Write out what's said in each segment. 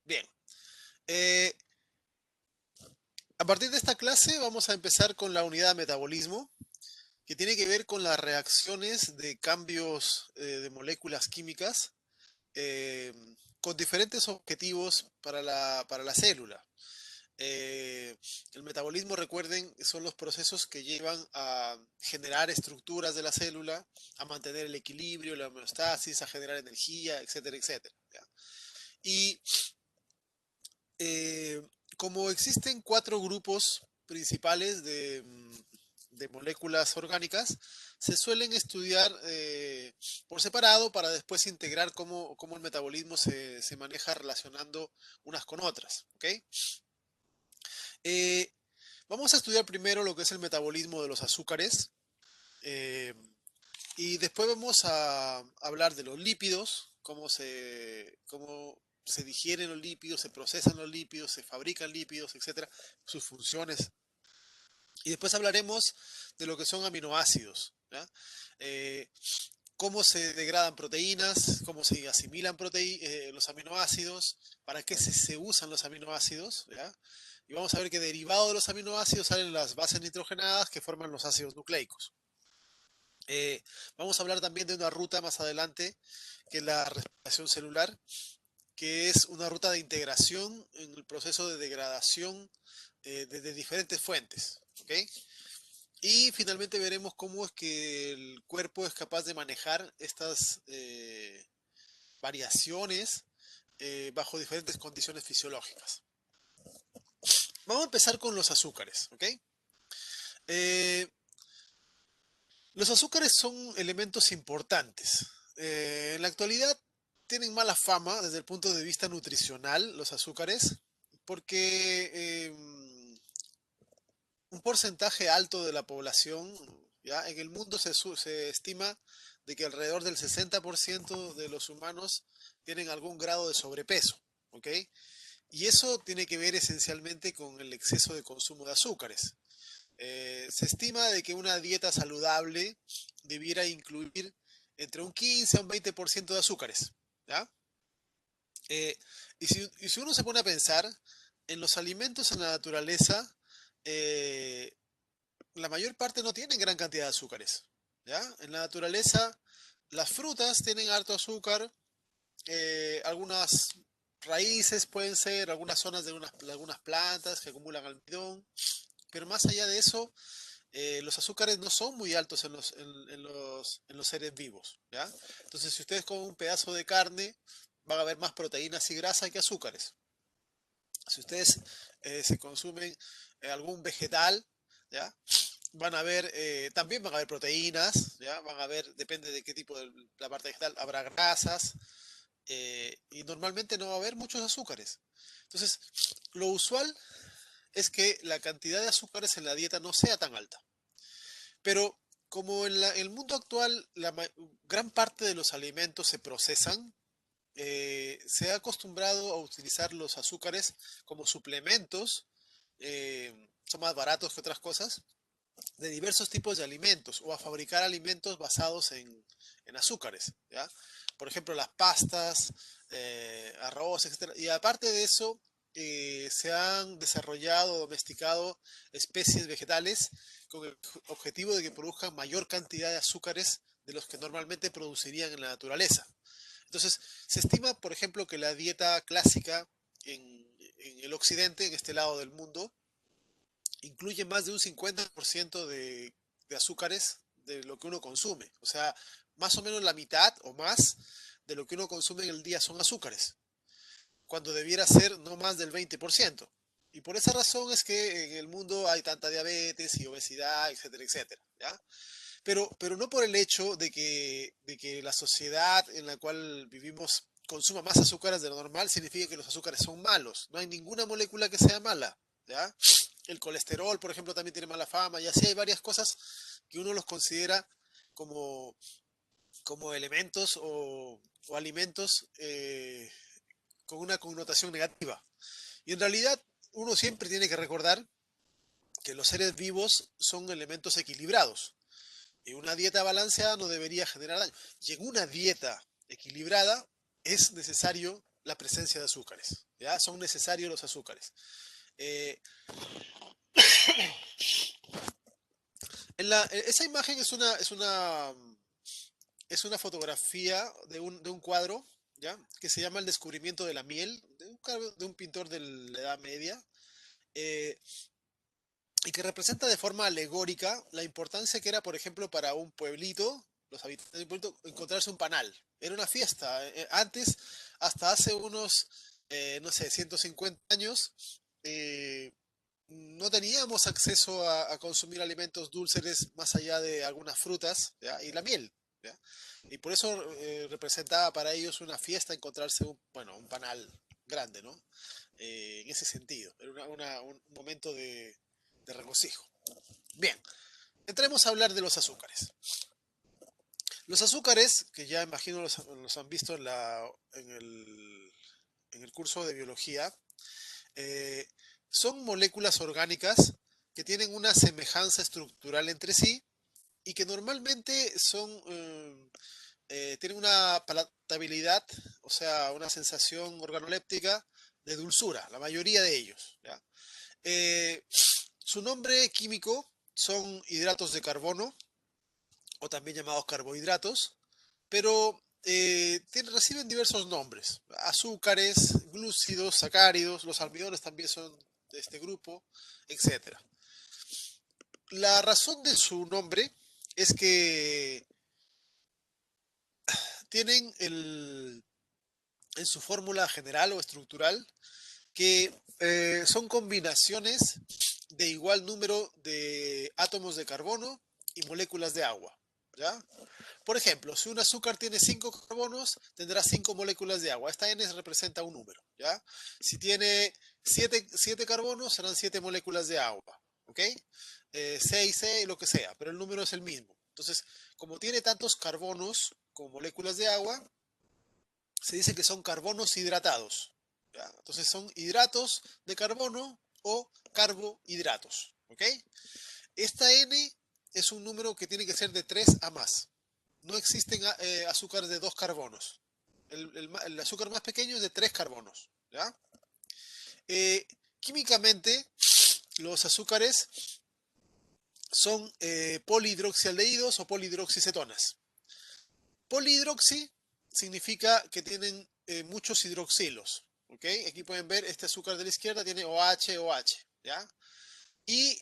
Bien. Eh, a partir de esta clase vamos a empezar con la unidad de metabolismo, que tiene que ver con las reacciones de cambios de moléculas químicas eh, con diferentes objetivos para la célula. Eh, el metabolismo, recuerden, son los procesos que llevan a generar estructuras de la célula, a mantener el equilibrio, la homeostasis, a generar energía, etcétera, etcétera. ¿Ya? Y eh, como existen cuatro grupos principales de moléculas orgánicas, se suelen estudiar por separado para después integrar cómo el metabolismo se maneja relacionando unas con otras. ¿Ok? Eh, Vamos a estudiar primero lo que es el metabolismo de los azúcares eh, y después vamos a hablar de los lípidos, cómo se digieren los lípidos, se procesan los lípidos, se fabrican lípidos, etcétera, sus funciones. Y después hablaremos de lo que son aminoácidos, ¿ya? Eh, cómo se degradan proteínas, cómo se asimilan los aminoácidos, para qué se usan los aminoácidos, ¿ya? Y vamos a ver que derivado de los aminoácidos salen las bases nitrogenadas que forman los ácidos nucleicos. Eh, Vamos a hablar también de una ruta más adelante, que es la respiración celular, que es una ruta de integración en el proceso de degradación de diferentes fuentes. ¿Ok? Y finalmente veremos cómo es que el cuerpo es capaz de manejar estas variaciones bajo diferentes condiciones fisiológicas. Vamos a empezar con los azúcares. ¿Ok? Eh, los azúcares son elementos importantes. En la actualidad tienen mala fama desde el punto de vista nutricional los azúcares, porque un porcentaje alto de la población, ¿ya? En el mundo se estima de que alrededor del 60% de los humanos tienen algún grado de sobrepeso, ¿ok? Y eso tiene que ver esencialmente con el exceso de consumo de azúcares. Se estima de que una dieta saludable debiera incluir entre un 15 a un 20% de azúcares, ¿ya? Eh, y si uno se pone a pensar en los alimentos en la naturaleza, eh, la mayor parte no tienen gran cantidad de azúcares, ¿ya? En la naturaleza, las frutas tienen harto azúcar, algunas raíces pueden ser, algunas zonas de algunas plantas que acumulan almidón, pero más allá de eso, los azúcares no son muy altos en los seres vivos, ¿ya? Entonces, si ustedes comen un pedazo de carne, van a haber más proteínas y grasa que azúcares. Si ustedes se consumen algún vegetal, ¿ya? También van a haber proteínas, ¿ya? Van a haber, depende de qué tipo de la parte vegetal, habrá grasas y normalmente no va a haber muchos azúcares. Entonces, lo usual es que la cantidad de azúcares en la dieta no sea tan alta. Pero como en el mundo actual gran parte de los alimentos se procesan, se ha acostumbrado a utilizar los azúcares como suplementos, son más baratos que otras cosas, de diversos tipos de alimentos o a fabricar alimentos basados en azúcares, ¿ya? Por ejemplo, las pastas, arroz, etcétera. Y aparte de eso, se han desarrollado, domesticado especies vegetales con el objetivo de que produzcan mayor cantidad de azúcares de los que normalmente producirían en la naturaleza. Entonces, se estima, por ejemplo, que la dieta clásica en el occidente, en este lado del mundo, incluye más de un 50% de azúcares de lo que uno consume. O sea, más o menos la mitad o más de lo que uno consume en el día son azúcares, cuando debiera ser no más del 20%. Y por esa razón es que en el mundo hay tanta diabetes y obesidad, etcétera, etcétera. ¿Ya? Pero no por el hecho de que la sociedad en la cual vivimos consuma más azúcares de lo normal, significa que los azúcares son malos. No hay ninguna molécula que sea mala. ¿Ya? El colesterol, por ejemplo, también tiene mala fama, y así hay varias cosas que uno los considera como, como elementos o alimentos con una connotación negativa. Y en realidad uno siempre tiene que recordar que los seres vivos son elementos equilibrados. Y una dieta balanceada no debería generar daño. Y en una dieta equilibrada es necesario la presencia de azúcares, ¿ya? Son necesarios los azúcares. Eh, esa imagen es una fotografía de un cuadro, ¿ya? Que se llama El descubrimiento de la miel, de un pintor de la Edad Media, eh, y que representa de forma alegórica la importancia que era, por ejemplo, para un pueblito, los habitantes de un pueblito, encontrarse un panal. Era una fiesta. Antes, hasta hace unos, no sé, 150 años, eh, no teníamos acceso a consumir alimentos dulces más allá de algunas frutas, ¿ya? Y la miel, ¿ya? Y por eso representaba para ellos una fiesta encontrarse bueno, un panal grande, ¿no? En ese sentido, era un momento de regocijo. Bien, entremos a hablar de los azúcares. Los azúcares, que ya imagino los han visto en el curso de biología, eh, son moléculas orgánicas que tienen una semejanza estructural entre sí y que normalmente tienen una palatabilidad, o sea, una sensación organoléptica de dulzura, la mayoría de ellos, ¿ya? Su nombre químico son hidratos de carbono, o también llamados carbohidratos, pero reciben diversos nombres: azúcares, glúcidos, sacáridos, los almidones también son de este grupo, etcétera. La razón de su nombre es que tienen en su fórmula general o estructural que son combinaciones de igual número de átomos de carbono y moléculas de agua, ¿ya? Por ejemplo, si un azúcar tiene 5 carbonos, tendrá 5 moléculas de agua. Esta N representa un número, ¿ya? Si tiene 7 carbonos, serán 7 moléculas de agua, ¿ok? 6, 6, lo que sea, pero el número es el mismo. Entonces, como tiene tantos carbonos como moléculas de agua, se dice que son carbonos hidratados, ¿ya? Entonces son hidratos de carbono o carbohidratos, ¿ok? Esta N es un número que tiene que ser de 3 a más. No existen azúcares de 2 carbonos. El azúcar más pequeño es de 3 carbonos, ¿ya? Eh, Químicamente, los azúcares son polihidroxialdehídos o polihidroxicetonas. Polihidroxi significa que tienen muchos hidroxilos, ¿ok? Aquí pueden ver, este azúcar de la izquierda tiene OH, OH, ¿ya? Y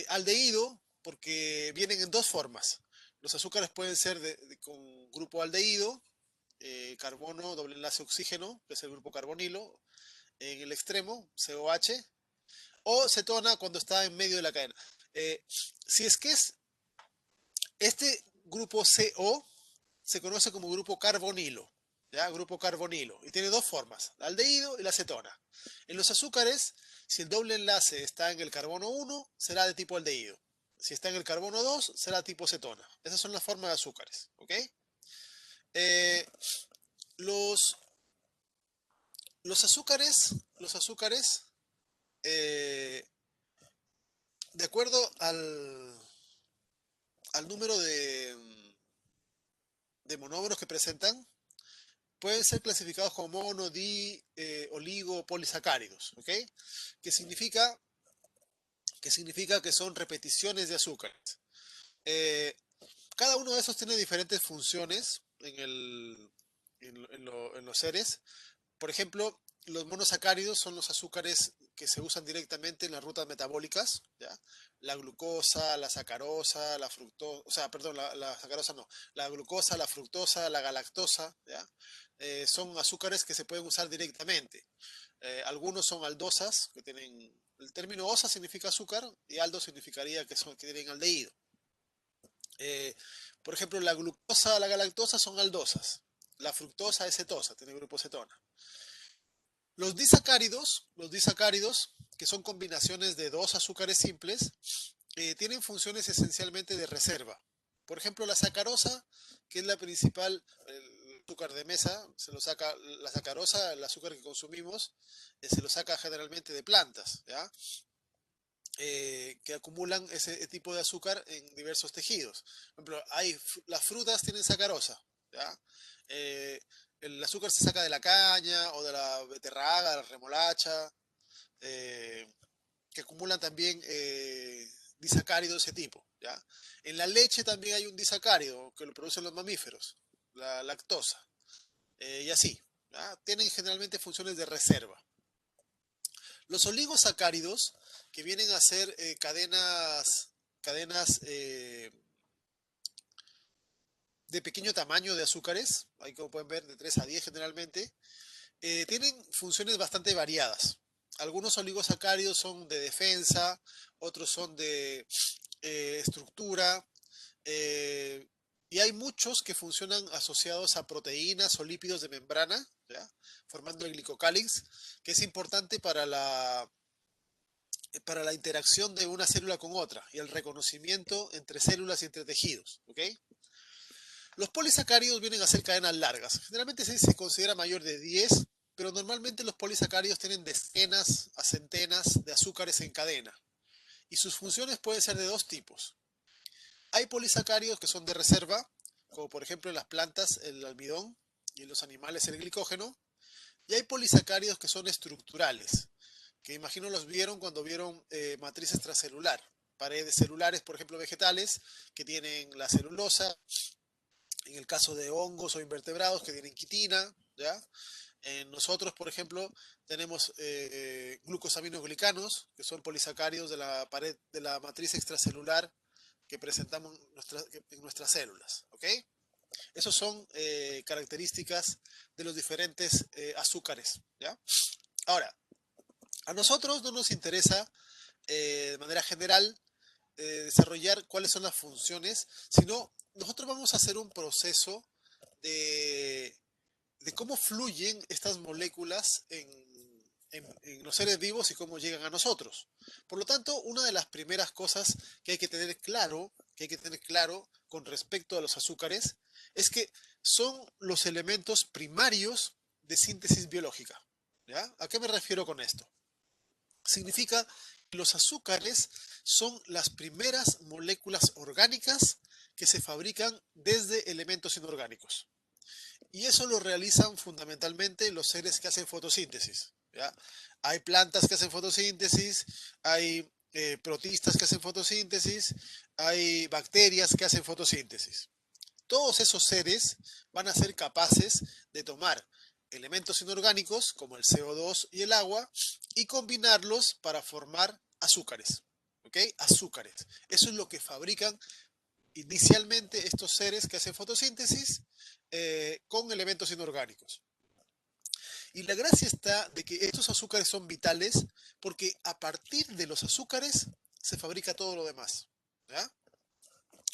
aldehído, porque vienen en dos formas. Los azúcares pueden ser con grupo aldehído, carbono, doble enlace oxígeno, que es el grupo carbonilo, en el extremo, COH, o cetona cuando está en medio de la cadena. Si es que es este grupo CO, se conoce como grupo carbonilo, ¿ya? Grupo carbonilo, y tiene dos formas, el aldehído y la cetona. En los azúcares, si el doble enlace está en el carbono 1, será de tipo aldehído. Si está en el carbono 2, será tipo cetona. Esas son las formas de azúcares, ¿ok? Eh, los, los azúcares, eh, de acuerdo al número de monómeros que presentan, pueden ser clasificados como mono, oligo, polisacáridos, ¿ok? Que significa, que son repeticiones de azúcares. Eh, Cada uno de esos tiene diferentes funciones en los seres. Por ejemplo, los monosacáridos son los azúcares que se usan directamente en las rutas metabólicas, ¿ya? La glucosa, la sacarosa, la fructosa, o sea, perdón, la sacarosa no, la glucosa, la fructosa, la galactosa, ¿ya? Son azúcares que se pueden usar directamente. Algunos son aldosas, que tienen, el término osa significa azúcar y aldo significaría que tienen aldehído. Eh, por ejemplo, la glucosa, la galactosa son aldosas. La fructosa es cetosa, tiene grupo cetona. Los disacáridos, que son combinaciones de dos azúcares simples, tienen funciones esencialmente de reserva. Por ejemplo, la sacarosa, que es la principal, el azúcar de mesa, la sacarosa, el azúcar que consumimos, se lo saca generalmente de plantas, ¿ya? Que acumulan ese tipo de azúcar en diversos tejidos. Por ejemplo, las frutas tienen sacarosa, ¿ya? el azúcar se saca de la caña o de la beterraga, de la remolacha, eh, que acumulan también disacáridos de ese tipo, ¿ya? En la leche también hay un disacárido que lo producen los mamíferos, la lactosa, y así, ¿ya? Tienen generalmente funciones de reserva. Los oligosacáridos, que vienen a ser cadenas de pequeño tamaño de azúcares, ahí como pueden ver de 3 a 10 generalmente, tienen funciones bastante variadas. Algunos oligosacáridos son de defensa, otros son de estructura, eh, y hay muchos que funcionan asociados a proteínas o lípidos de membrana, ¿ya? Formando el glicocálix, que es importante para la interacción de una célula con otra y el reconocimiento entre células y entre tejidos. ¿Ok? Los polisacáridos vienen a ser cadenas largas. Generalmente se considera mayor de 10, pero normalmente los polisacáridos tienen decenas a centenas de azúcares en cadena. Y sus funciones pueden ser de dos tipos. Hay polisacáridos que son de reserva, como por ejemplo en las plantas el almidón y en los animales el glicógeno. Y hay polisacáridos que son estructurales, que imagino los vieron cuando vieron matriz extracelular. Paredes celulares, por ejemplo, vegetales, que tienen la celulosa, en el caso de hongos o invertebrados que tienen quitina, ¿ya? En nosotros, por ejemplo, tenemos glucosaminoglicanos, que son polisacáridos de la pared de la matriz extracelular que presentamos en nuestras células, ¿ok? Esas son características de los diferentes azúcares, ¿ya? Ahora, a nosotros no nos interesa de manera general desarrollar cuáles son las funciones, sino nosotros vamos a hacer un proceso de, de cómo fluyen estas moléculas en los seres vivos y cómo llegan a nosotros. Por lo tanto, una de las primeras cosas que hay que tener claro con respecto a los azúcares, es que son los elementos primarios de síntesis biológica. ¿Ya? ¿A qué me refiero con esto? Significa que los azúcares son las primeras moléculas orgánicas que se fabrican desde elementos inorgánicos. Y eso lo realizan fundamentalmente los seres que hacen fotosíntesis, ¿ya? Hay plantas que hacen fotosíntesis, hay protistas que hacen fotosíntesis, hay bacterias que hacen fotosíntesis. Todos esos seres van a ser capaces de tomar elementos inorgánicos como el CO2 y el agua y combinarlos para formar azúcares. ¿Ok? Azúcares. Eso es lo que fabrican inicialmente estos seres que hacen fotosíntesis con elementos inorgánicos. Y la gracia está de que estos azúcares son vitales porque a partir de los azúcares se fabrica todo lo demás. ¿Ya?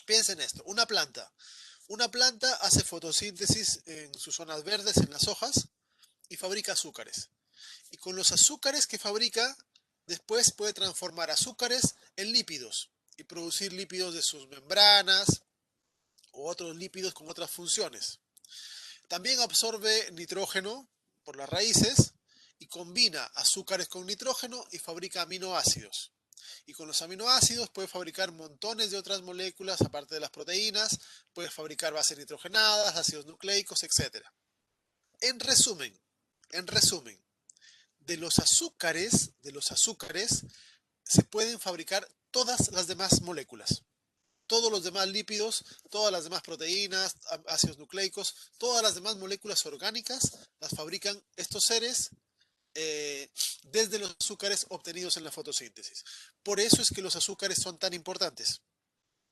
Piensen esto, una planta. Una planta hace fotosíntesis en sus zonas verdes, en las hojas, y fabrica azúcares. Y con los azúcares que fabrica, después puede transformar azúcares en lípidos y producir lípidos de sus membranas o otros lípidos con otras funciones. También absorbe nitrógeno por las raíces y combina azúcares con nitrógeno y fabrica aminoácidos. Y con los aminoácidos puede fabricar montones de otras moléculas, aparte de las proteínas, puede fabricar bases nitrogenadas, ácidos nucleicos, etc. En resumen, en resumen, de los azúcares se pueden fabricar todas las demás moléculas. Todos los demás lípidos, todas las demás proteínas, ácidos nucleicos, todas las demás moléculas orgánicas las fabrican estos seres desde los azúcares obtenidos en la fotosíntesis. Por eso es que los azúcares son tan importantes,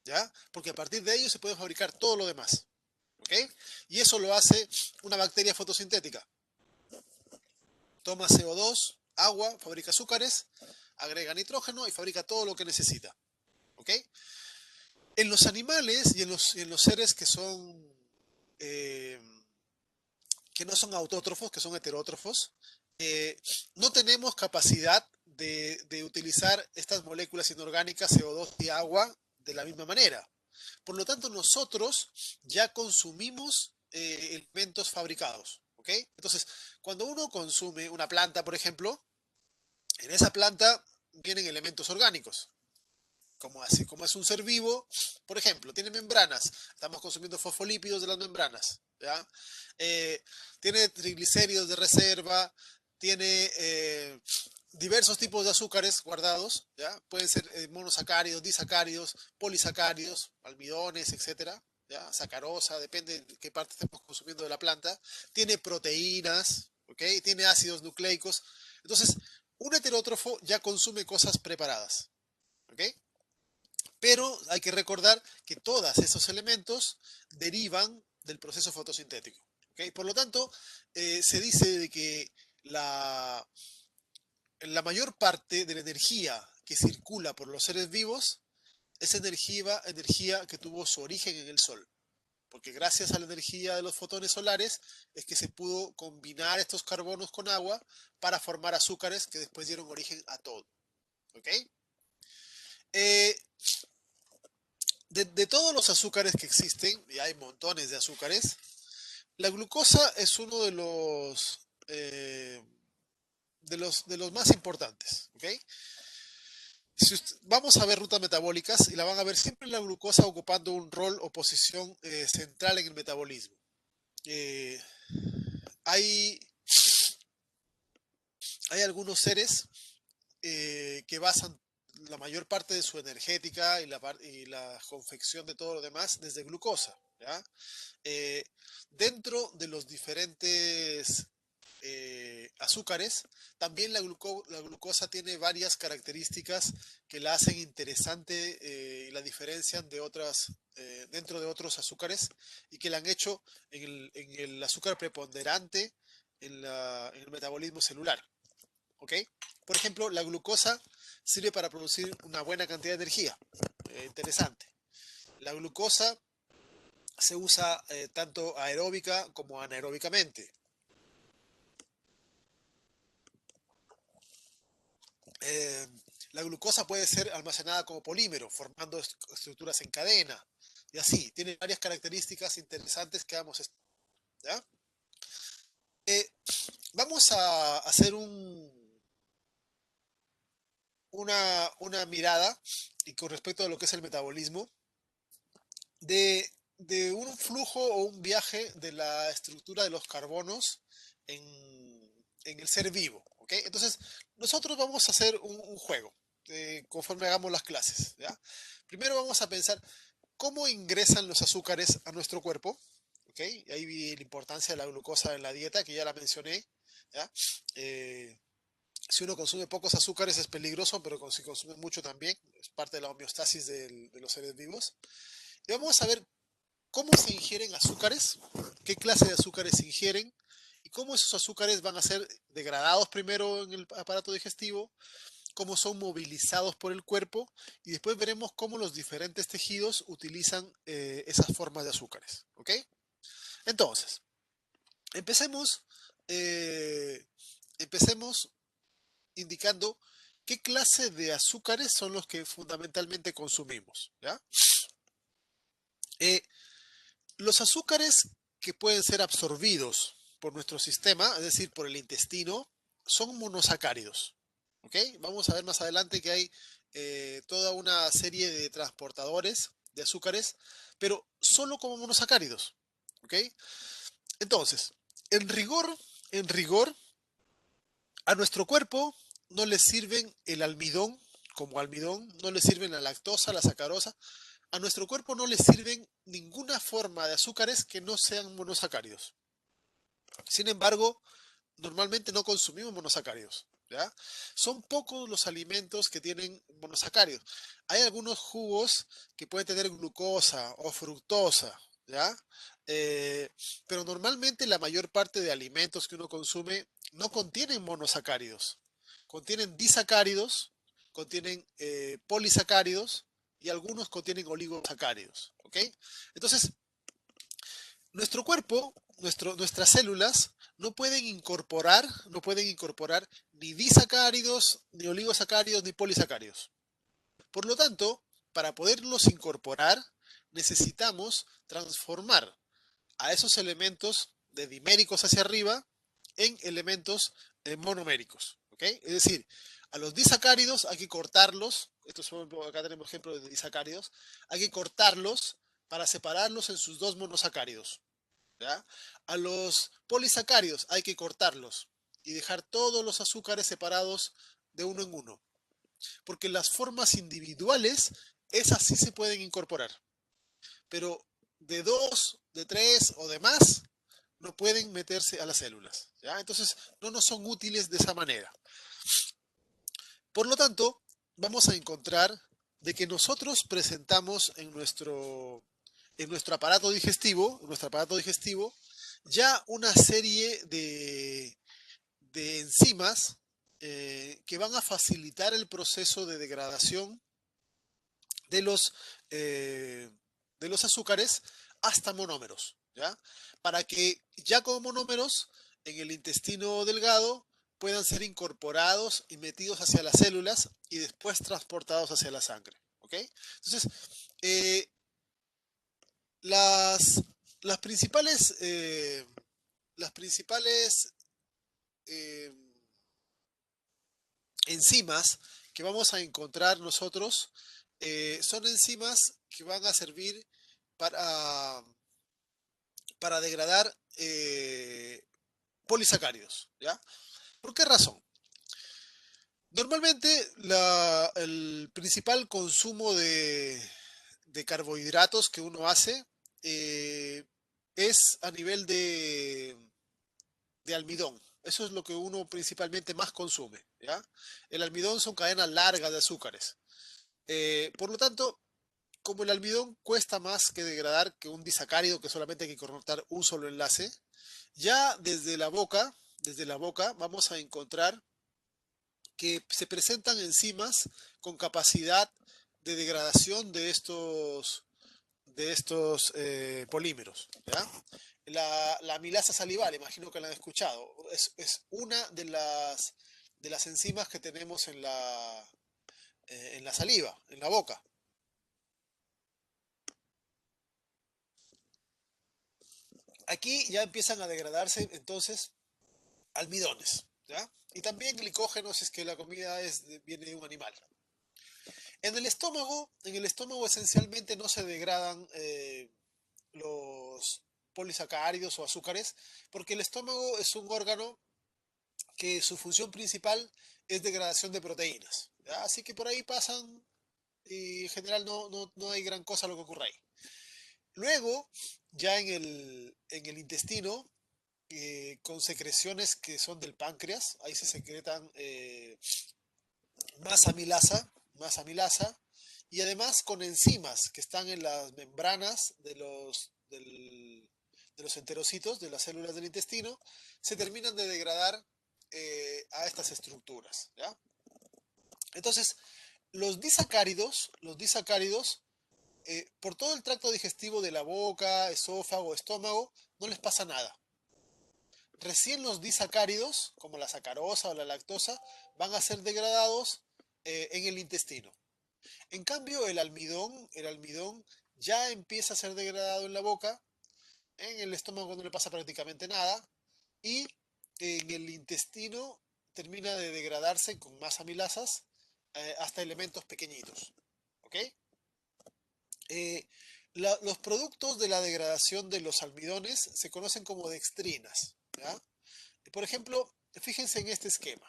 ¿ya? Porque a partir de ellos se puede fabricar todo lo demás, ¿ok? Y eso lo hace una bacteria fotosintética. Toma CO2, agua, fabrica azúcares, agrega nitrógeno y fabrica todo lo que necesita, ¿ok? En los animales y en los seres eh, que no son autótrofos, que son heterótrofos, no tenemos capacidad de utilizar estas moléculas inorgánicas, CO2 y agua, de la misma manera. Por lo tanto, nosotros ya consumimos elementos fabricados. ¿Ok? Entonces, cuando uno consume una planta, por ejemplo, en esa planta vienen elementos orgánicos. Como es un ser vivo, por ejemplo, tiene membranas. Estamos consumiendo fosfolípidos de las membranas. ¿ya? Tiene triglicéridos de reserva, tiene diversos tipos de azúcares guardados, ¿ya? Pueden ser monosacáridos, disacáridos, polisacáridos, almidones, etcétera, ¿ya? Sacarosa, depende de qué parte estemos consumiendo de la planta. Tiene proteínas, ¿ok? Tiene ácidos nucleicos. Entonces, un heterótrofo ya consume cosas preparadas, ¿ok? Pero hay que recordar que todos esos elementos derivan del proceso fotosintético, ¿ok? Por lo tanto, se dice de que la, la mayor parte de la energía que circula por los seres vivos es energía que tuvo su origen en el Sol. Porque gracias a la energía de los fotones solares es que se pudo combinar estos carbonos con agua para formar azúcares que después dieron origen a todo. ¿Ok? Eh, de todos los azúcares que existen, y hay montones de azúcares, la glucosa es uno de los más importantes. ¿Ok? Si vamos a ver rutas metabólicas y la van a ver siempre la glucosa ocupando un rol o posición central en el metabolismo. Eh, hay, hay algunos seres que basan la mayor parte de su energética y la confección de todo lo demás desde glucosa. ¿Ya? Eh, Dentro de los diferentes azúcares, también la glucosa tiene varias características que la hacen interesante y la diferencian de otras, dentro de otros azúcares y que la han hecho en el azúcar preponderante en el metabolismo celular. ¿Ok? Por ejemplo, la glucosa sirve para producir una buena cantidad de energía. Interesante. La glucosa se usa tanto aeróbica como anaeróbicamente. Eh, la glucosa puede ser almacenada como polímero, formando estructuras en cadena. Y así, tiene varias características interesantes que vamos a estudiar. ¿Ya? Eh, Vamos a hacer una mirada y con respecto a lo que es el metabolismo de, de un flujo o un viaje de la estructura de los carbonos en, en el ser vivo. ¿Ok? Entonces, nosotros vamos a hacer un juego conforme hagamos las clases. ¿Ya? Primero vamos a pensar cómo ingresan los azúcares a nuestro cuerpo. ¿Ok? Y ahí vi la importancia de la glucosa en la dieta, que ya la mencioné. ¿Ya? Si uno consume pocos azúcares es peligroso, pero si consume mucho también, es parte de la homeostasis de los seres vivos. Y vamos a ver cómo se ingieren azúcares, qué clase de azúcares se ingieren y cómo esos azúcares van a ser degradados primero en el aparato digestivo, cómo son movilizados por el cuerpo y después veremos cómo los diferentes tejidos utilizan esas formas de azúcares. ¿Ok? Entonces, empecemos, eh, empecemos indicando qué clase de azúcares son los que fundamentalmente consumimos. ¿Ya? Eh, Los azúcares que pueden ser absorbidos por nuestro sistema, es decir, por el intestino, son monosacáridos. ¿Ok? Vamos a ver más adelante que hay toda una serie de transportadores de azúcares, pero solo como monosacáridos. ¿Ok? Entonces, en rigor, en rigor, a nuestro cuerpo no le sirven el almidón como almidón, no le sirven la lactosa, la sacarosa, a nuestro cuerpo no le sirven ninguna forma de azúcares que no sean monosacáridos. Sin embargo, normalmente no consumimos monosacáridos. ¿Ya? Son pocos los alimentos que tienen monosacáridos. Hay algunos jugos que pueden tener glucosa o fructosa, ¿ya? Eh, pero normalmente la mayor parte de alimentos que uno consume no contienen monosacáridos. Contienen disacáridos, contienen polisacáridos y algunos contienen oligosacáridos. ¿Ok? Entonces, nuestro cuerpo, nuestras células no pueden incorporar ni disacáridos, ni oligosacáridos, ni polisacáridos. Por lo tanto, para poderlos incorporar, necesitamos transformar a esos elementos de diméricos hacia arriba en elementos monoméricos. ¿Okay? Es decir, a los disacáridos hay que cortarlos, acá tenemos ejemplos de disacáridos, hay que cortarlos para separarlos en sus dos monosacáridos. ¿ya? A los polisacáridos hay que cortarlos y dejar todos los azúcares separados de uno en uno, porque las formas individuales, esas sí se pueden incorporar, pero de dos, de tres o de más, no pueden meterse a las células, ¿ya? Entonces, no nos son útiles de esa manera. Por lo tanto, vamos a encontrar de que nosotros presentamos en nuestro aparato digestivo, ya una serie de enzimas que van a facilitar el proceso de degradación de eh, de los azúcares hasta monómeros, ¿ya? Para que ya como monómeros en el intestino delgado puedan ser incorporados y metidos hacia las células y después transportados hacia la sangre, ¿ok? Entonces, eh, las, las principales, las principales eh, enzimas que vamos a encontrar nosotros son enzimas que van a servir para, para degradar polisacáridos, ¿ya? ¿Por qué razón? Normalmente el principal consumo de carbohidratos que uno hace eh, es a nivel de almidón. Eso es lo que uno principalmente más consume, ¿ya? El almidón son cadenas largas de azúcares. Por lo tanto, como el almidón cuesta más que degradar que un disacárido que solamente hay que cortar un solo enlace, ya desde la boca vamos a encontrar que se presentan enzimas con capacidad de degradación de estos polímeros, ¿ya? La amilasa salival, imagino que la han escuchado, es una de las enzimas que tenemos en la saliva, en la boca. Aquí ya empiezan a degradarse entonces almidones, ¿ya? Y también glicógenos si es que la comida viene de un animal. En el estómago esencialmente no se degradan los polisacáridos o azúcares, porque el estómago es un órgano que su función principal es degradación de proteínas, ¿ya? Así que por ahí pasan y en general no hay gran cosa lo que ocurre ahí. Luego, ya en el intestino, con secreciones que son del páncreas, ahí se secretan más amilasa, más amilasa, y además con enzimas que están en las membranas de los enterocitos, de las células del intestino, se terminan de degradar a estas estructuras, ¿ya? Entonces, los disacáridos por todo el tracto digestivo de la boca, esófago, estómago, no les pasa nada. Recién los disacáridos, como la sacarosa o la lactosa, van a ser degradados en el intestino. En cambio, el almidón ya empieza a ser degradado en la boca, en el estómago no le pasa prácticamente nada, y en el intestino termina de degradarse con más amilasas hasta elementos pequeñitos. ¿Ok? Eh, los productos de la degradación de los almidones se conocen como dextrinas, ¿ya? Por ejemplo, fíjense en este esquema.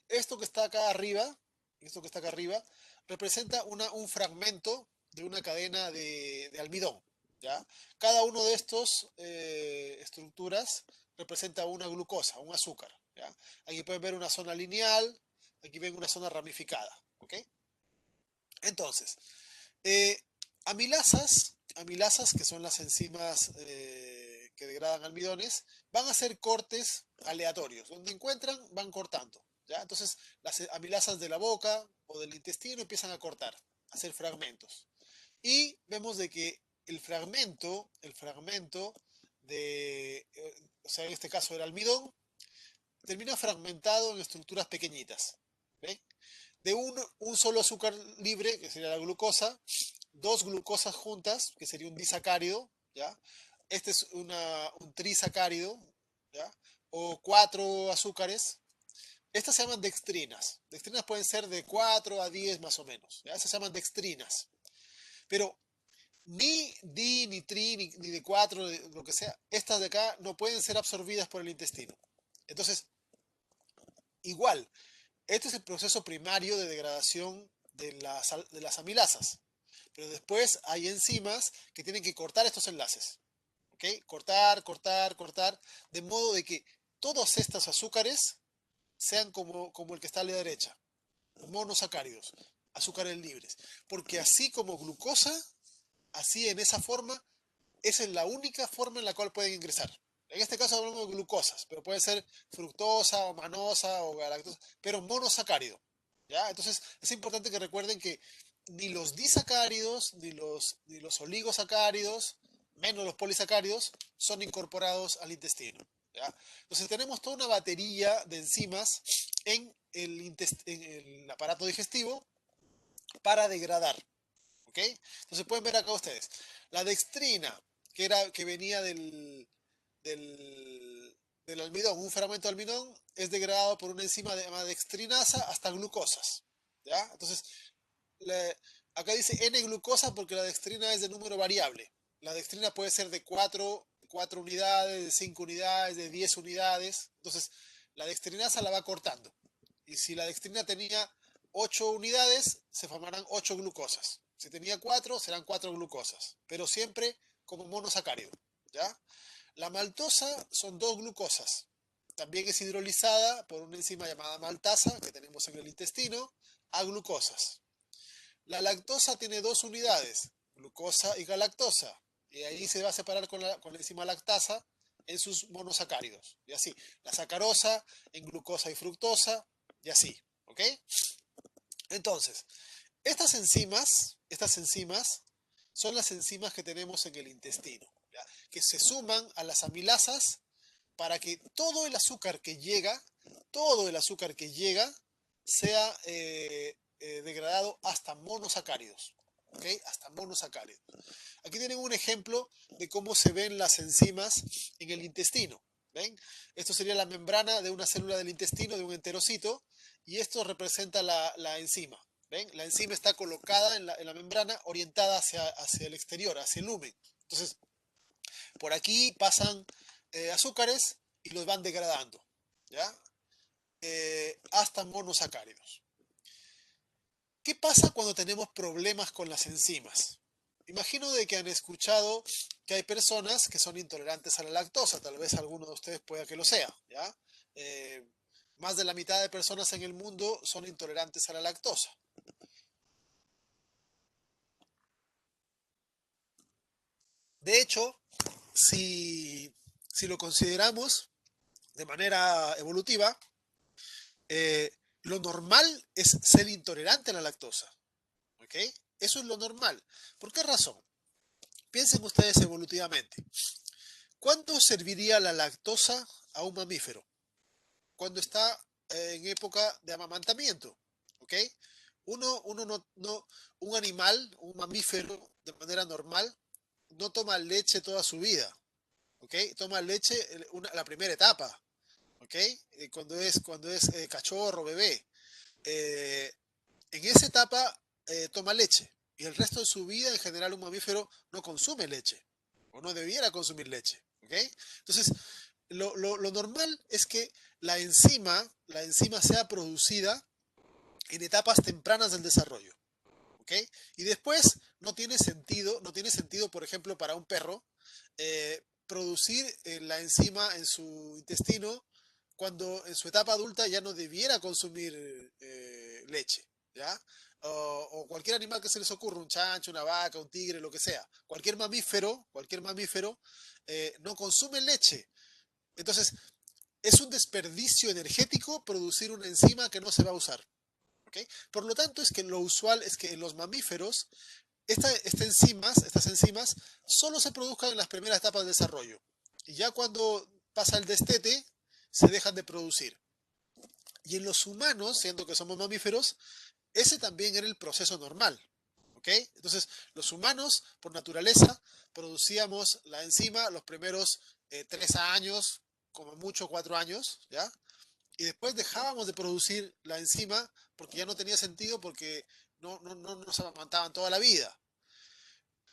Esto que está acá arriba, esto que está acá arriba, representa un fragmento de una cadena de almidón, ¿ya? Cada uno de estos estructuras representa una glucosa, un azúcar, ¿ya? Aquí pueden ver una zona lineal, aquí ven una zona ramificada, ¿ok? Entonces, eh, amilasas, que son las enzimas que degradan almidones, van a hacer cortes aleatorios. Donde encuentran, van cortando, ¿ya? Entonces, las amilasas de la boca o del intestino empiezan a cortar, a hacer fragmentos. Y vemos de que el fragmento o sea, en este caso el almidón, termina fragmentado en estructuras pequeñitas. ¿Ven? De un solo azúcar libre, que sería la glucosa, dos glucosas juntas, que sería un disacárido, ¿ya? Este es un trisacárido, ¿ya? O cuatro azúcares. Estas se llaman dextrinas. Dextrinas pueden ser de 4 a 10 más o menos, ¿ya? Esas se llaman dextrinas. Pero Ni D, ni TRI, ni D4, lo que sea, estas de acá no pueden ser absorbidas por el intestino. Entonces, igual, este es el proceso primario de degradación de las amilasas. Pero después hay enzimas que tienen que cortar estos enlaces. ¿Ok? Cortar, cortar, cortar, de modo de que todos estos azúcares sean como el que está a la derecha, monosacáridos, azúcares libres. Porque así como glucosa, así en esa forma, esa es la única forma en la cual pueden ingresar. En este caso hablamos de glucosas, pero puede ser fructosa o manosa o galactosa, pero monosacárido. ¿Ya? Entonces es importante que recuerden que ni los disacáridos, ni los oligosacáridos, menos los polisacáridos, son incorporados al intestino. ¿Ya? Entonces tenemos toda una batería de enzimas en el aparato digestivo para degradar. ¿Ok? Entonces pueden ver acá ustedes. La dextrina, que venía del, del almidón, un fermento de almidón, es degradado por una enzima llamada dextrinasa hasta glucosas. ¿Ya? Entonces, le- acá dice N-glucosa porque la dextrina es de número variable. La dextrina puede ser de 4 unidades, de 5 unidades, de 10 unidades. Entonces, la dextrinasa la va cortando. Y si la dextrina tenía 8 unidades, se formarán 8 glucosas. Si tenía 4, serán 4 glucosas. Pero siempre como monosacárido. ¿Ya? La maltosa son 2 glucosas. También es hidrolizada por una enzima llamada maltasa que tenemos en el intestino a glucosas. La lactosa tiene 2 unidades, glucosa y galactosa. Y ahí se va a separar con la enzima lactasa en sus monosacáridos. Y así. La sacarosa en glucosa y fructosa. Y así. ¿Ok? Entonces, estas enzimas son las enzimas que tenemos en el intestino, ¿ya? Que se suman a las amilasas para que todo el azúcar que llega, sea degradado hasta monosacáridos. ¿Ok? Hasta monosacáridos. Aquí tienen un ejemplo de cómo se ven las enzimas en el intestino. ¿Ven? Esto sería la membrana de una célula del intestino, de un enterocito, y esto representa la enzima. ¿Ven? La enzima está colocada en la membrana, orientada hacia el exterior, hacia el lumen. Entonces, por aquí pasan azúcares y los van degradando, ¿ya? Hasta monosacáridos. ¿Qué pasa cuando tenemos problemas con las enzimas? Imagino de que han escuchado que hay personas que son intolerantes a la lactosa, tal vez alguno de ustedes pueda que lo sea, ¿ya? Eh, Más de la mitad de personas en el mundo son intolerantes a la lactosa. De hecho, si lo consideramos de manera evolutiva, eh, lo normal es ser intolerante a la lactosa. ¿Ok? Eso es lo normal. ¿Por qué razón? Piensen ustedes evolutivamente. ¿Cuándo serviría la lactosa a un mamífero? Cuando está en época de amamantamiento. ¿Ok? Uno un animal, un mamífero, de manera normal, no toma leche toda su vida. ¿Ok? Toma leche la primera etapa. ¿Ok? Cuando es cachorro, bebé. Eh, En esa etapa toma leche y el resto de su vida en general un mamífero no consume leche o no debiera consumir leche. ¿Ok? Entonces, lo normal es que la enzima sea producida en etapas tempranas del desarrollo. ¿Ok? Y después no tiene sentido, por ejemplo, para un perro, producir la enzima en su intestino cuando en su etapa adulta ya no debiera consumir leche, ¿ya? O cualquier animal que se les ocurra, un chancho, una vaca, un tigre, lo que sea. Cualquier mamífero no consume leche. Entonces, es un desperdicio energético producir una enzima que no se va a usar. ¿Ok? Por lo tanto, es que lo usual es que en los mamíferos estas enzimas solo se produzcan en las primeras etapas de desarrollo. Y ya cuando pasa el destete, se dejan de producir. Y en los humanos, siendo que somos mamíferos, ese también era el proceso normal. ¿Ok? Entonces, los humanos, por naturaleza, producíamos la enzima los primeros 3 años, como mucho 4 años, ¿ya? Y después dejábamos de producir la enzima porque ya no tenía sentido porque no nos amamantaban toda la vida.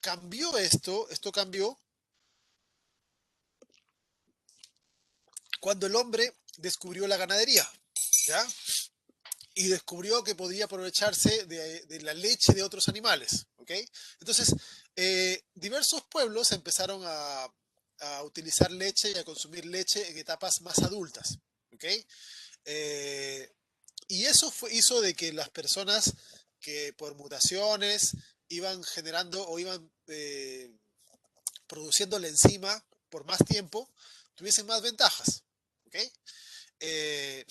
cambió esto cambió cuando el hombre descubrió la ganadería, ¿ya? Y descubrió que podía aprovecharse de la leche de otros animales, ¿ok? Entonces, diversos pueblos empezaron a utilizar leche y a consumir leche en etapas más adultas, ¿ok? Eh, y eso hizo de que las personas que por mutaciones iban generando o iban produciendo la enzima por más tiempo, tuviesen más ventajas, ¿ok? Eh,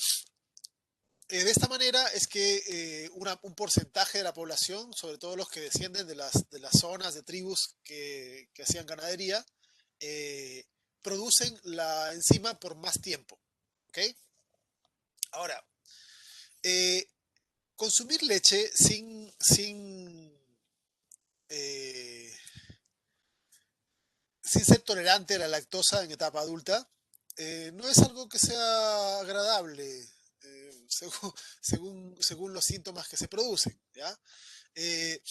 de esta manera es que un porcentaje de la población, sobre todo los que descienden de las zonas de tribus que hacían ganadería, eh, producen la enzima por más tiempo. ¿Ok? Ahora, eh, consumir leche eh, sin ser tolerante a la lactosa en etapa adulta no es algo que sea agradable según los síntomas que se producen. ¿Ya? Eh,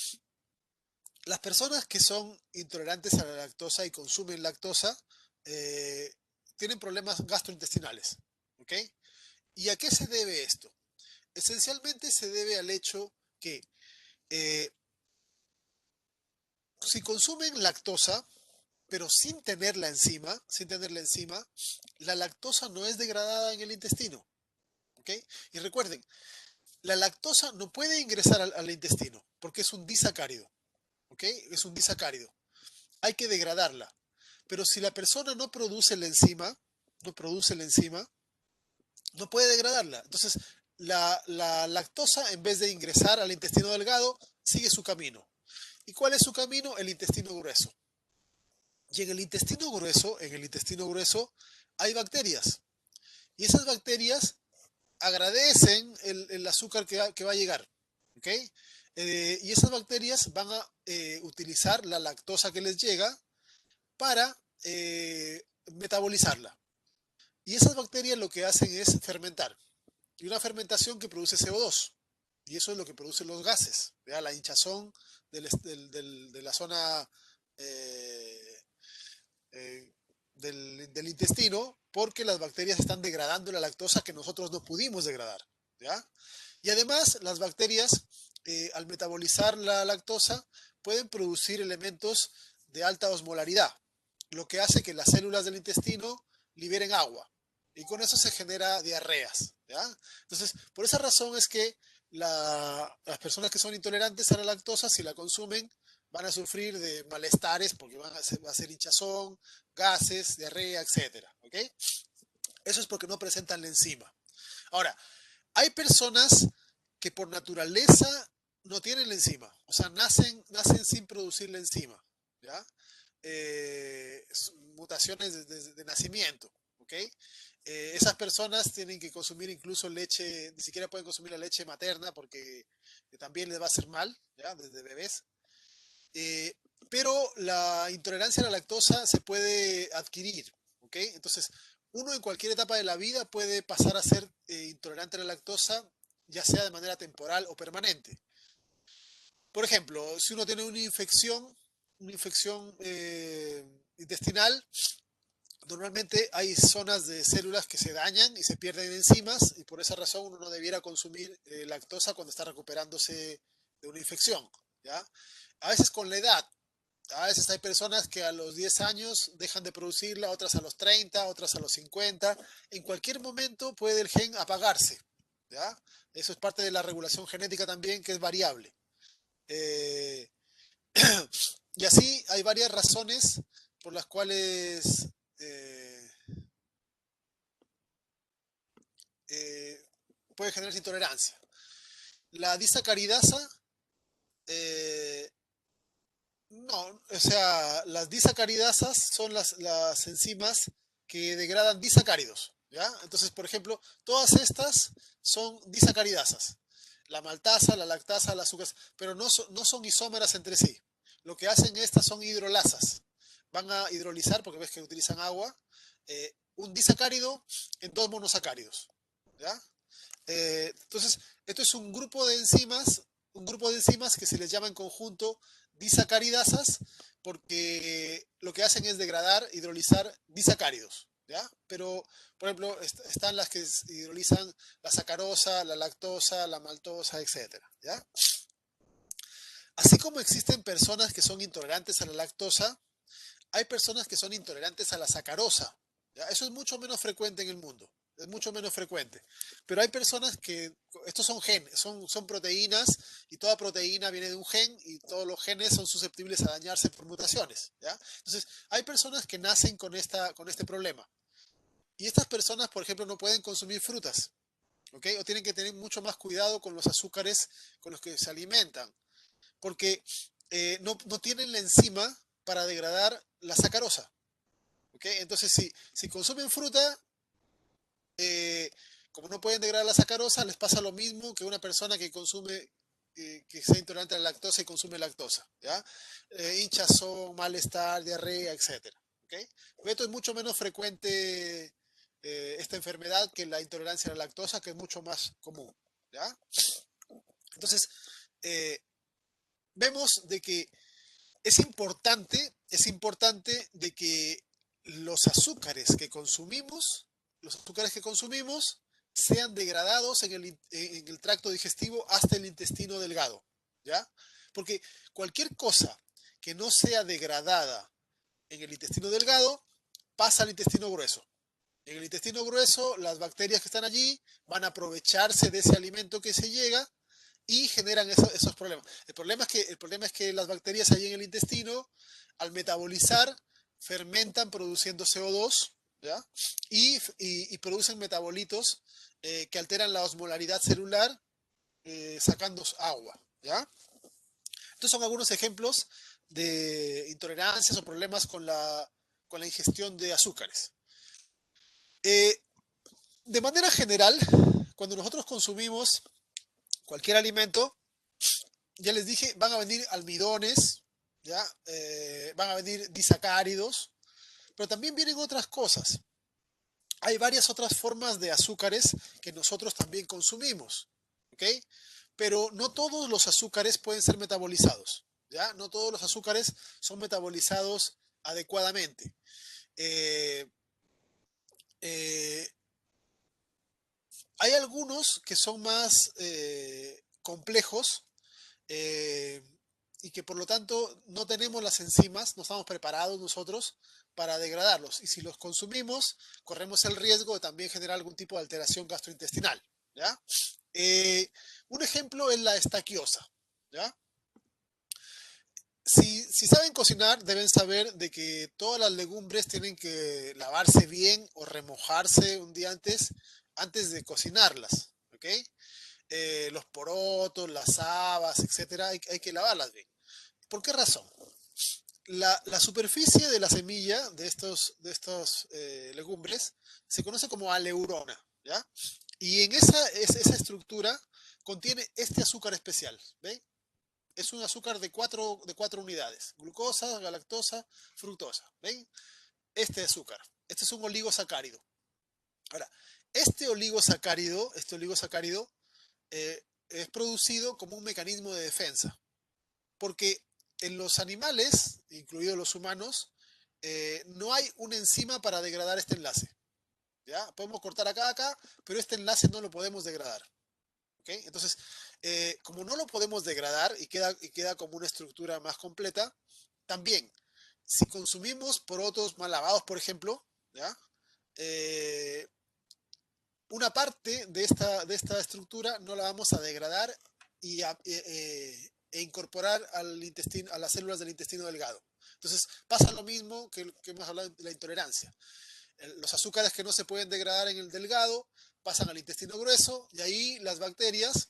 las personas que son intolerantes a la lactosa y consumen lactosa eh, tienen problemas gastrointestinales. ¿Ok? ¿Y a qué se debe esto? Esencialmente se debe al hecho que eh, si consumen lactosa, pero sin tenerla enzima, la lactosa no es degradada en el intestino. ¿Ok? Y recuerden, la lactosa no puede ingresar al intestino porque es un disacárido. ¿Ok? Es un disacárido. Hay que degradarla. Pero si la persona no produce la enzima, no puede degradarla. Entonces, la lactosa, en vez de ingresar al intestino delgado, sigue su camino. ¿Y cuál es su camino? El intestino grueso. Y en el intestino grueso hay bacterias. Y esas bacterias agradecen el azúcar que va a llegar. ¿Ok? Y esas bacterias van a utilizar la lactosa que les llega para metabolizarla. Y esas bacterias lo que hacen es fermentar. Y una fermentación que produce CO2. Y eso es lo que produce los gases. ¿Ya? La hinchazón de la zona eh, eh, del intestino, porque las bacterias están degradando la lactosa que nosotros no pudimos degradar. ¿Ya? Y además, las bacterias, al metabolizar la lactosa, pueden producir elementos de alta osmolaridad, lo que hace que las células del intestino liberen agua. Y con eso se genera diarreas. ¿Ya? Entonces, por esa razón es que las personas que son intolerantes a la lactosa, si la consumen, van a sufrir de malestares porque va a ser hinchazón, gases, diarrea, etcétera. ¿Ok? Eso es porque no presentan la enzima. Ahora, hay personas que por naturaleza no tienen la enzima, o sea, nacen sin producir la enzima, ¿ya? Mutaciones de nacimiento, ¿ok? Esas personas tienen que consumir incluso leche, ni siquiera pueden consumir la leche materna porque también les va a hacer mal, ¿ya? Desde bebés. Eh, pero la intolerancia a la lactosa se puede adquirir, ¿ok? Entonces, uno en cualquier etapa de la vida puede pasar a ser intolerante a la lactosa, ya sea de manera temporal o permanente. Por ejemplo, si uno tiene una infección intestinal, normalmente hay zonas de células que se dañan y se pierden enzimas y por esa razón uno no debiera consumir lactosa cuando está recuperándose de una infección, ¿ya? A veces con la edad, a veces hay personas que a los 10 años dejan de producirla, otras a los 30, otras a los 50. En cualquier momento puede el gen apagarse, ¿ya? Eso es parte de la regulación genética también, que es variable. Eh, y así hay varias razones por las cuales eh, eh, puede generar intolerancia. La disacaridasa, eh, no, o sea, las disacaridasas son las enzimas que degradan disacáridos, ¿ya? Entonces, por ejemplo, todas estas son disacaridasas. La maltasa, la lactasa, las azúcar, pero no son isómeras entre sí. Lo que hacen estas son hidrolasas. Van a hidrolizar, porque ves que utilizan agua, un disacárido en dos monosacáridos, ¿ya? Entonces, esto es un grupo de enzimas que se les llama en conjunto disacaridasas porque lo que hacen es degradar, hidrolizar disacáridos, ¿ya? Pero, por ejemplo, están las que hidrolizan la sacarosa, la lactosa, la maltosa, etcétera, ¿ya? Así como existen personas que son intolerantes a la lactosa, hay personas que son intolerantes a la sacarosa. ¿Ya? Eso es mucho menos frecuente en el mundo. Es mucho menos frecuente. Pero hay personas que, estos son genes, son proteínas y toda proteína viene de un gen y todos los genes son susceptibles a dañarse por mutaciones. ¿Ya? Entonces, hay personas que nacen con este problema. Y estas personas, por ejemplo, no pueden consumir frutas. ¿Ok? O tienen que tener mucho más cuidado con los azúcares con los que se alimentan. Porque no tienen la enzima para degradar la sacarosa. ¿Okay? Entonces, si consumen fruta, eh, como no pueden degradar la sacarosa, les pasa lo mismo que una persona que consume, que sea intolerante a la lactosa y consume lactosa. ¿Ya? Hinchazón, malestar, diarrea, etc. ¿Okay? Esto es mucho menos frecuente esta enfermedad que la intolerancia a la lactosa, que es mucho más común. ¿Ya? Entonces, eh, vemos de que es importante de que los azúcares que consumimos sean degradados en el tracto digestivo hasta el intestino delgado, ¿ya? Porque cualquier cosa que no sea degradada en el intestino delgado pasa al intestino grueso. En el intestino grueso, las bacterias que están allí van a aprovecharse de ese alimento que se llega y generan esos problemas. El problema es que las bacterias allí en el intestino, al metabolizar, fermentan produciendo CO2, ¿ya? Y producen metabolitos que alteran la osmolaridad celular sacando agua, ¿ya? Estos son algunos ejemplos de intolerancias o problemas con la ingestión de azúcares. Eh, de manera general, cuando nosotros consumimos cualquier alimento, ya les dije, van a venir almidones, ¿ya? Van a venir disacáridos, pero también vienen otras cosas. Hay varias otras formas de azúcares que nosotros también consumimos, ¿ok? Pero no todos los azúcares pueden ser metabolizados, ¿ya? No todos los azúcares son metabolizados adecuadamente. Eh, eh, Hay algunos que son más complejos eh, y que por lo tanto no tenemos las enzimas, no estamos preparados nosotros para degradarlos. Y si los consumimos, corremos el riesgo de también generar algún tipo de alteración gastrointestinal. ¿Ya? Eh, un ejemplo es la estaquiosa. ¿Ya? Si saben cocinar, deben saber de que todas las legumbres tienen que lavarse bien o remojarse un día antes de cocinarlas. ¿Ok? Los porotos, las habas, etcétera, hay que lavarlas bien. ¿Por qué razón? La superficie de la semilla de estos legumbres se conoce como aleurona, ¿ya? Y en esa estructura contiene este azúcar especial, ¿ven? Es un azúcar de cuatro unidades, glucosa, galactosa, fructosa, ¿ven? Este es un oligosacárido. Ahora, este oligosacárido es producido como un mecanismo de defensa, porque en los animales, incluidos los humanos, no hay una enzima para degradar este enlace. ¿Ya? Podemos cortar acá, pero este enlace no lo podemos degradar. ¿Okay? Entonces, como no lo podemos degradar y queda como una estructura más completa, también, si consumimos porotos mal lavados, por ejemplo, ¿ya? Eh, una parte de esta estructura no la vamos a degradar e incorporar a las células del intestino delgado. Entonces pasa lo mismo que hemos hablado de la intolerancia. Los azúcares que no se pueden degradar en el delgado pasan al intestino grueso y ahí las bacterias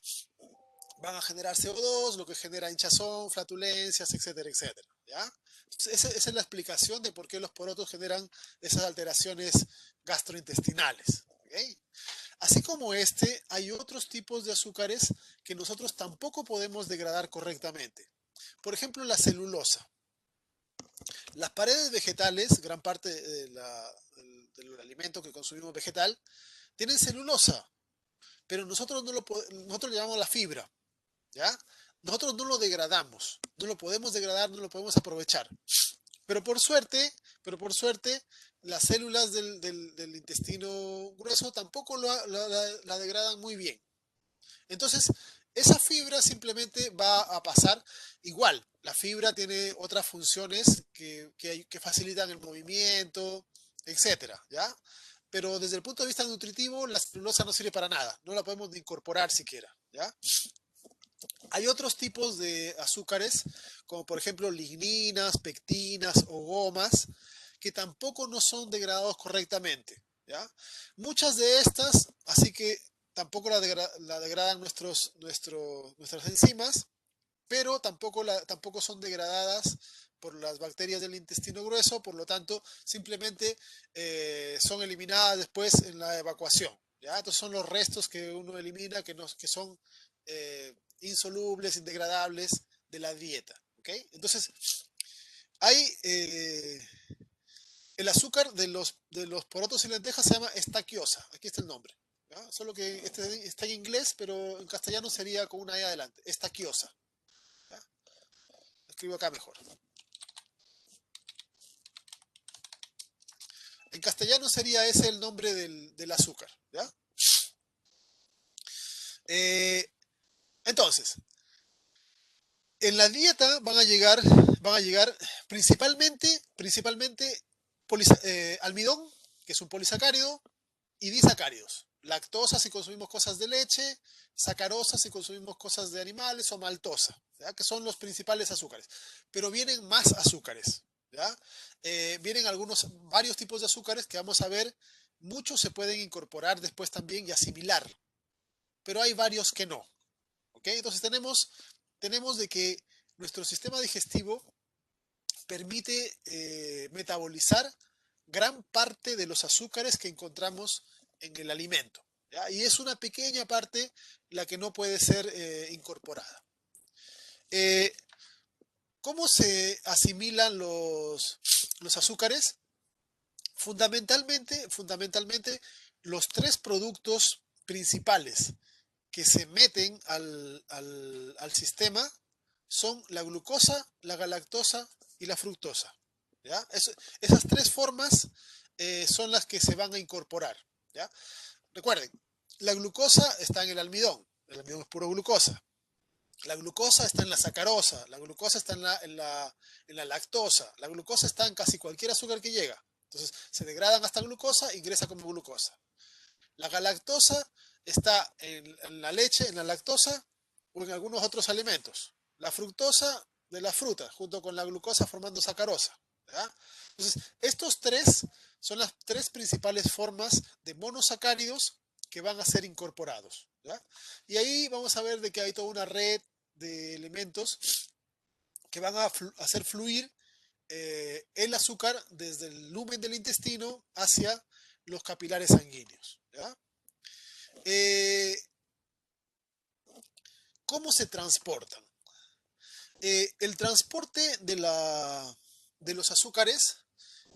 van a generar CO2, lo que genera hinchazón, flatulencias, etcétera, etcétera. ¿Ya? Entonces, esa es la explicación de por qué los porotos generan esas alteraciones gastrointestinales. ¿Okay? Así como hay otros tipos de azúcares que nosotros tampoco podemos degradar correctamente. Por ejemplo, la celulosa. Las paredes vegetales, gran parte del alimento que consumimos vegetal, tienen celulosa, pero nosotros no nosotros le llamamos la fibra, ¿ya? nosotros no lo degradamos, no lo podemos degradar, no lo podemos aprovechar. Pero por suerte, pero por suerte, las células del intestino grueso tampoco la degradan muy bien. Entonces, esa fibra simplemente va a pasar igual. La fibra tiene otras funciones que facilitan el movimiento, etcétera, ¿ya? Pero desde el punto de vista nutritivo, la celulosa no sirve para nada. No la podemos ni incorporar siquiera, ¿ya? Hay otros tipos de azúcares, como por ejemplo ligninas, pectinas o gomas, que tampoco no son degradados correctamente, ¿ya? Muchas de estas, así que tampoco la degradan nuestras enzimas, pero tampoco son degradadas por las bacterias del intestino grueso, por lo tanto, simplemente son eliminadas después en la evacuación, ¿ya? Estos son los restos que uno elimina, que son insolubles, indegradables de la dieta, ¿ok? Entonces, hay el azúcar de los porotos y lentejas se llama estaquiosa, aquí está el nombre, ¿ya? Solo que este está en inglés, pero en castellano sería con una E adelante, estaquiosa, ¿ya? Escribo acá mejor. En castellano sería ese el nombre del azúcar, ¿ya? Eh, entonces, en la dieta van a llegar principalmente almidón, que es un polisacárido, y disacáridos. Lactosa si consumimos cosas de leche, sacarosa si consumimos cosas de animales o maltosa, ¿ya? Que son los principales azúcares. Pero vienen más azúcares, ¿ya? Vienen varios tipos de azúcares que vamos a ver. Muchos se pueden incorporar después también y asimilar, pero hay varios que no. ¿Ok? Entonces tenemos de que nuestro sistema digestivo permite metabolizar gran parte de los azúcares que encontramos en el alimento, ¿ya? Y es una pequeña parte la que no puede ser incorporada. Eh, ¿Cómo se asimilan los azúcares? Fundamentalmente, los tres productos principales que se meten al sistema son la glucosa, la galactosa y la fructosa, ¿ya? Esas tres formas son las que se van a incorporar, ¿ya? Recuerden, la glucosa está en el almidón es puro glucosa. La glucosa está en la sacarosa, la glucosa está en la lactosa, la glucosa está en casi cualquier azúcar que llega. Entonces, se degradan hasta glucosa, ingresa como glucosa. La galactosa está en la leche, en la lactosa o en algunos otros alimentos. La fructosa de la fruta, junto con la glucosa formando sacarosa, ¿ya? Entonces, estos tres son las tres principales formas de monosacáridos que van a ser incorporados, ¿ya? Y ahí vamos a ver de que hay toda una red de elementos que van a hacer fluir el azúcar desde el lumen del intestino hacia los capilares sanguíneos, ¿ya? Eh, ¿Cómo se transportan? El transporte de los azúcares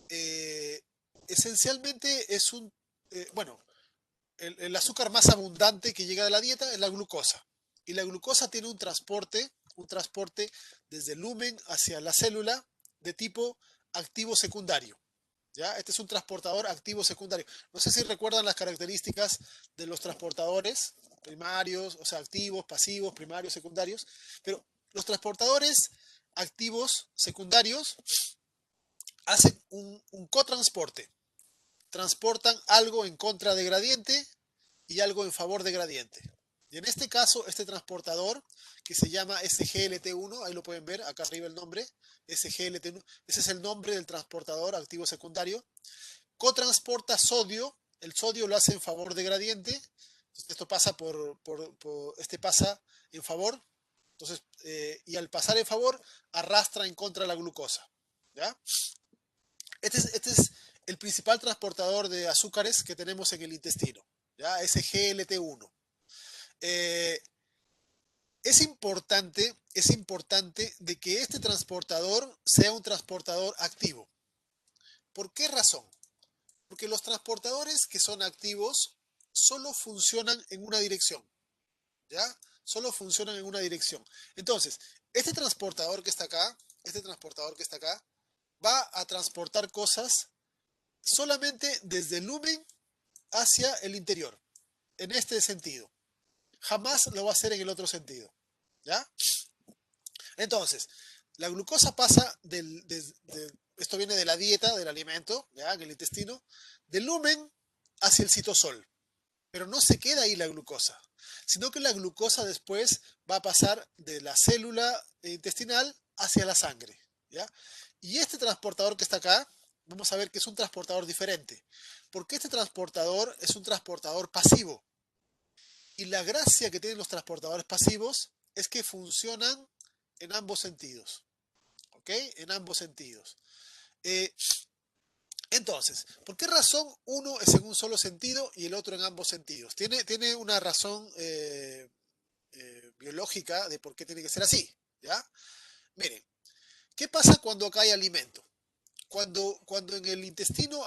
eh, esencialmente es bueno, el azúcar más abundante que llega de la dieta es la glucosa. Y la glucosa tiene un transporte desde el lumen hacia la célula de tipo activo secundario, ¿ya? Este es un transportador activo secundario. No sé si recuerdan las características de los transportadores primarios, o sea, activos, pasivos, primarios, secundarios, pero los transportadores activos secundarios hacen un cotransporte. Transportan algo en contra de gradiente y algo en favor de gradiente. Y en este caso, este transportador que se llama SGLT1, ahí lo pueden ver, acá arriba el nombre, SGLT1, ese es el nombre del transportador activo secundario, cotransporta sodio, el sodio lo hace en favor de gradiente, esto pasa este pasa en favor, entonces, y al pasar en favor, arrastra en contra la glucosa, ¿ya? Este es el principal transportador de azúcares que tenemos en el intestino, ¿ya? SGLT1. Eh, es importante de que este transportador sea un transportador activo. ¿Por qué razón? Porque los transportadores que son activos solo funcionan en una dirección, ¿ya? solo funcionan en una dirección. Entonces, este transportador que está acá, va a transportar cosas solamente desde el lumen hacia el interior, en este sentido. Jamás lo va a hacer en el otro sentido. ¿Ya? Entonces, la glucosa pasa esto viene de la dieta, del alimento, ¿ya? En el intestino, del lumen hacia el citosol. Pero no se queda ahí la glucosa, sino que la glucosa después va a pasar de la célula intestinal hacia la sangre, ¿ya? Y este transportador que está acá, vamos a ver que es un transportador diferente, porque este transportador es un transportador pasivo. Y la gracia que tienen los transportadores pasivos es que funcionan en ambos sentidos, ¿ok? En ambos sentidos. Eh, entonces, ¿por qué razón uno es en un solo sentido y el otro en ambos sentidos? Tiene una razón biológica de por qué tiene que ser así, ¿ya? Miren, ¿qué pasa cuando acá hay alimento? Cuando en el intestino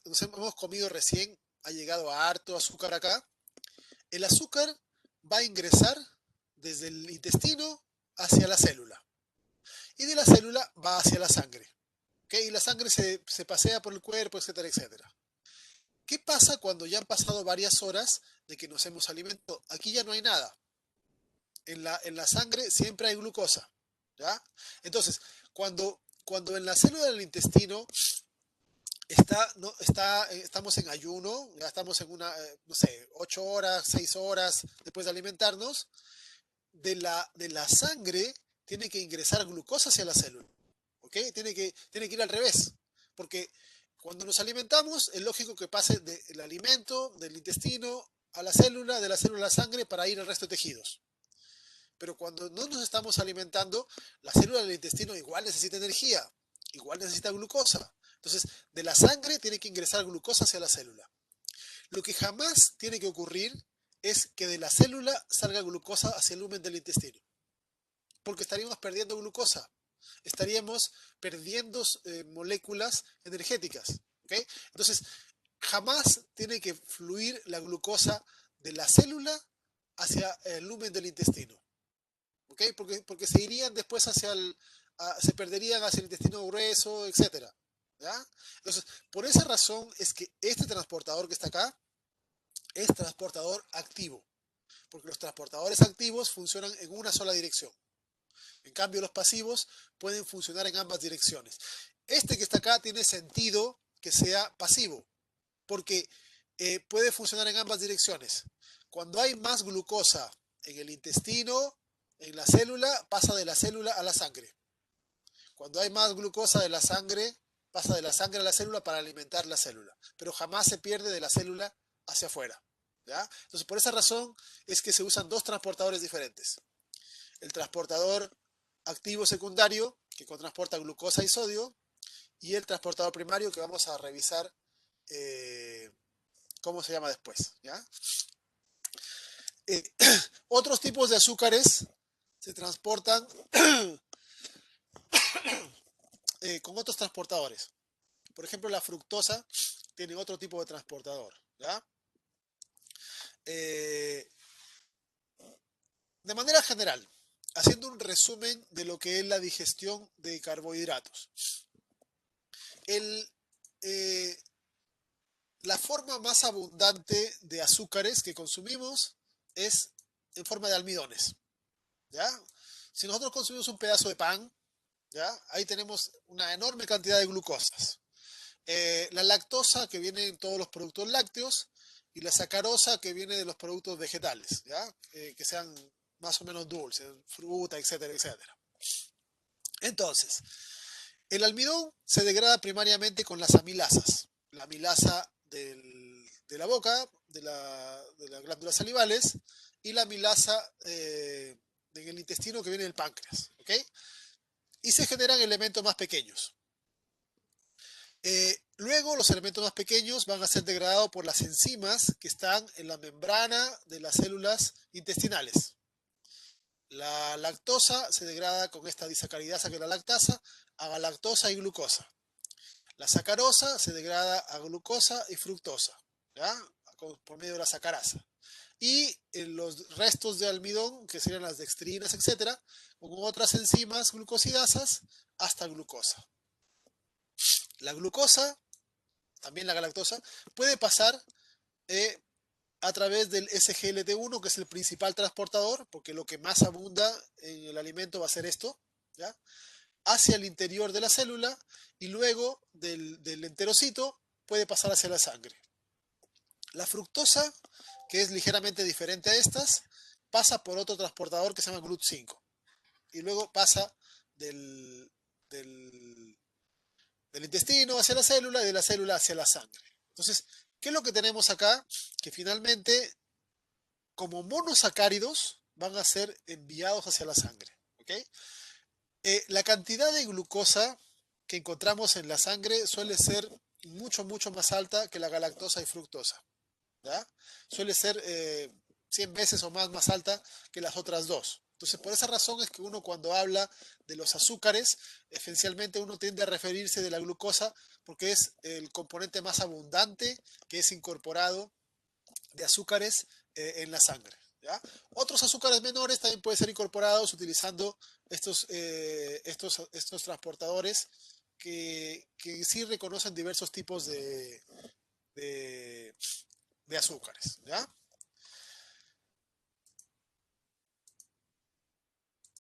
nos hemos comido recién, ha llegado a harto azúcar acá, el azúcar va a ingresar desde el intestino hacia la célula y de la célula va hacia la sangre. ¿Okay? Y la sangre se pasea por el cuerpo, etcétera, etcétera. ¿Qué pasa cuando ya han pasado varias horas de que nos hemos alimentado? Aquí ya no hay nada. En la sangre siempre hay glucosa. ¿Ya? Entonces, cuando en la célula del intestino estamos en ayuno, ya estamos en no sé, 8 horas, 6 horas después de alimentarnos, de la sangre tiene que ingresar glucosa hacia la célula. ¿Ok? Tiene que ir al revés. Porque cuando nos alimentamos, es lógico que pase del alimento, del intestino, a la célula, de la célula a la sangre para ir al resto de tejidos. Pero cuando no nos estamos alimentando, la célula del intestino igual necesita energía, igual necesita glucosa. Entonces, de la sangre tiene que ingresar glucosa hacia la célula. Lo que jamás tiene que ocurrir es que de la célula salga glucosa hacia el lumen del intestino, porque estaríamos perdiendo glucosa, estaríamos perdiendo moléculas energéticas. ¿Okay? Entonces, jamás tiene que fluir la glucosa de la célula hacia el lumen del intestino. ¿Okay? Porque se irían después se perderían hacia el intestino grueso, etcétera. ¿Ya? Entonces, por esa razón es que este transportador que está acá es transportador activo, porque los transportadores activos funcionan en una sola dirección. En cambio, los pasivos pueden funcionar en ambas direcciones. Este que está acá tiene sentido que sea pasivo, porque puede funcionar en ambas direcciones. Cuando hay más glucosa en el intestino, en la célula, pasa de la célula a la sangre. Cuando hay más glucosa de la sangre, pasa de la sangre a la célula para alimentar la célula, pero jamás se pierde de la célula hacia afuera. ¿Ya? Entonces, por esa razón es que se usan dos transportadores diferentes. El transportador activo secundario, que transporta glucosa y sodio, y el transportador primario, que vamos a revisar cómo se llama después. ¿Ya? Eh, otros tipos de azúcares se transportan con otros transportadores. Por ejemplo, la fructosa tiene otro tipo de transportador. ¿Ya? Eh, de manera general, haciendo un resumen de lo que es la digestión de carbohidratos. El, eh, la forma más abundante de azúcares que consumimos es en forma de almidones. ¿Ya? Si nosotros consumimos un pedazo de pan, ¿ya? Ahí tenemos una enorme cantidad de glucosas. La lactosa que viene en todos los productos lácteos y la sacarosa que viene de los productos vegetales, ¿ya? Que sean más o menos dulces, fruta, etcétera, etcétera. Entonces, el almidón se degrada primariamente con las amilasas. La amilasa de la boca, de las glándulas salivales, y la amilasa en el intestino que viene del páncreas. ¿Ok? Y se generan elementos más pequeños. Luego los elementos más pequeños van a ser degradados por las enzimas que están en la membrana de las células intestinales. La lactosa se degrada con esta disacaridasa que es la lactasa a galactosa y glucosa. La sacarosa se degrada a glucosa y fructosa, ¿ya? Por medio de la sacarasa. y los restos de almidón, que serían las dextrinas, etcétera, con otras enzimas glucosidasas hasta glucosa. La glucosa, también la galactosa, puede pasar eh, a través del SGLT1, que es el principal transportador, porque lo que más abunda en el alimento va a ser esto, ¿ya? Hacia el interior de la célula y luego del enterocito puede pasar hacia la sangre. La fructosa, que es ligeramente diferente a estas, pasa por otro transportador que se llama GLUT5 y luego pasa del, del, del intestino hacia la célula y de la célula hacia la sangre. Entonces, ¿qué es lo que tenemos acá? Que finalmente, como monosacáridos, van a ser enviados hacia la sangre. ¿Ok? La cantidad de glucosa que encontramos en la sangre suele ser mucho, mucho más alta que la galactosa y fructosa. ¿Ya? Suele ser 100 veces o más alta que las otras dos. Entonces, por esa razón es que uno cuando habla de los azúcares, esencialmente uno tiende a referirse de la glucosa porque es el componente más abundante que es incorporado de azúcares en la sangre. ¿Ya? Otros azúcares menores también pueden ser incorporados utilizando estos transportadores que sí reconocen diversos tipos de, de azúcares. ¿Ya?